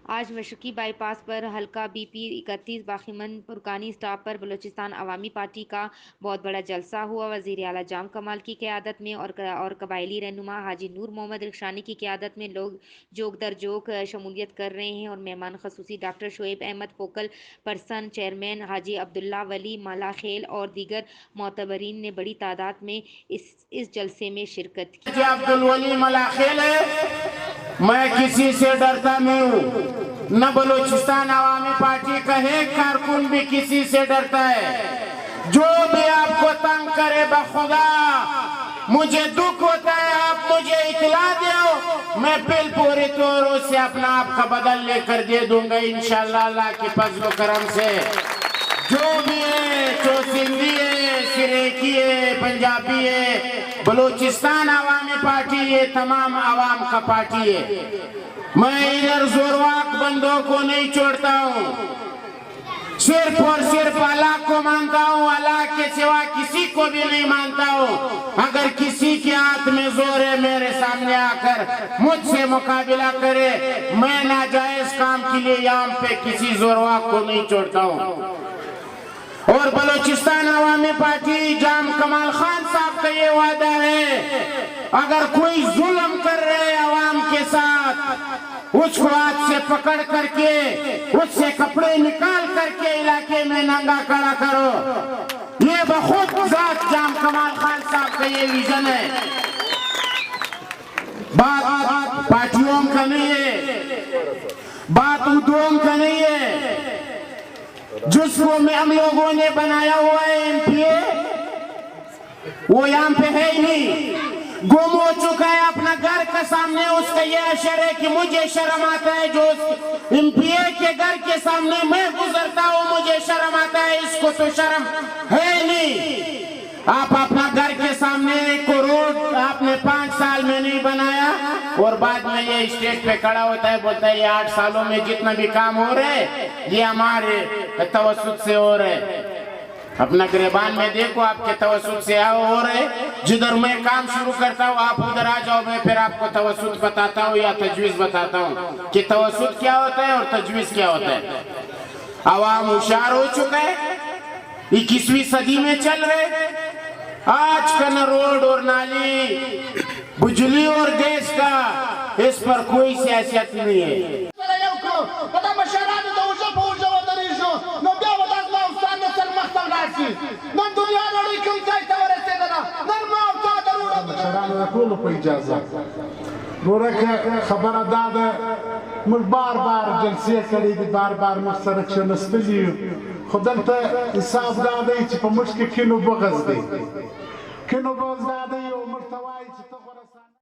آج مشرقی بائی پاس پر حلقہ بی پی 31 باقیمند پرکانی اسٹاپ پر بلوچستان عوامی پارٹی کا بہت بڑا جلسہ ہوا۔ وزیر اعلیٰ جام کمال کی قیادت میں اور قبائلی رہنما حاجی نور محمد رخشانی کی قیادت میں لوگ جوک در جوک شمولیت کر رہے ہیں اور مہمان خصوصی doctor Shoaib Ahmed focal person, chairman Haji Abdullah ولی ملاخیل اور دیگر معتبرین نے بڑی تعداد میں اس جلسے میں شرکت کی۔ عبدالولی ملاخیل ہے، میں کسی سے ڈرتا نہیں ہوں، نہ بلوچستان عوامی پارٹی کا ایک کارکن بھی کسی سے ڈرتا ہے۔ جو بھی آپ کو تنگ کرے بخدا مجھے دکھ ہوتا ہے، آپ مجھے اطلاع دیو، میں پل پوری طور سے اپنا آپ کا بدل لے کر دے دوں گا انشاءاللہ اللہ کی فضل و کرم سے۔ جو بھی ہے، جو سندھی ہے، سریکی ہے، پنجابی ہے، بلوچستان عوامی پارٹی یہ تمام عوام کا پارٹی ہے۔ میں ادھر زورواق بندوں کو نہیں چھوڑتا ہوں، صرف اور صرف اللہ کو مانتا ہوں، اللہ کے سوا کسی کو بھی نہیں مانتا ہوں۔ اگر کسی کے ہاتھ میں زور ہے میرے سامنے آ کر مجھ سے مقابلہ کرے، میں ناجائز کام کے لیے یہاں پہ کسی زورواق کو نہیں چھوڑتا ہوں۔ اور بلوچستان عوامی پارٹی جام کمال خان صاحب کا یہ وعدہ ہے، اگر کوئی ظلم کر رہے عوام کے ساتھ اس کو ہاتھ سے پکڑ کر کے اس سے کپڑے نکال کر کے علاقے میں ننگا کھڑا کرو۔ یہ بخود ذات جام کمال خان صاحب کا یہ ویژن ہے۔ بات پارٹیوں کا نہیں ہے، بات ادھوم کا نہیں ہے۔ جس کو میں ہم لوگوں نے بنایا ہوا ہے ایم پی اے، وہ یہاں پہ ہے ہی نہیں، گم ہو چکا ہے اپنا گھر کا سامنے۔ اس کا یہ اشر ہے کہ مجھے شرم آتا ہے، جو ایم پی اے کے گھر کے سامنے میں گزرتا ہوں مجھے شرم آتا ہے، اس کو تو شرم ہے نہیں۔ آپ اپنا گھر کے سامنے ایک روڈ آپ نے 5 سال میں نہیں بنایا اور بعد میں یہ اسٹیج پہ کھڑا ہوتا ہے، بولتا ہے یہ 8 سالوں میں جتنا بھی کام ہو رہے یہ ہمارے توسط سے ہو رہے۔ اپنا گریبان میں دیکھو آپ کے توسط سے ہو رہے، جدھر میں کام شروع کرتا ہوں آپ ادھر آ جاؤ، میں پھر آپ کو توسط بتاتا ہوں یا تجویز بتاتا ہوں کہ توسط کیا ہوتا ہے اور تجویز کیا ہوتا ہے۔ عوام ہوشیار ہو چکا ہے، 21ویں صدی میں چل رہے۔ آج کا نہ روڈ اور نالی، بجلی اور گیس کا اس پر کوئی سیاست نہیں ہے۔ ټولو په اجازه نوره که خبره دا ده، موږ بار بار جلسې کړې دي، بار بار موږ سره کښېنستلي یو، خو دلته حساب دا دی چې په موږ کې کین و بغض دی، کین و بغض دا دی او موږ ته وایي چې ته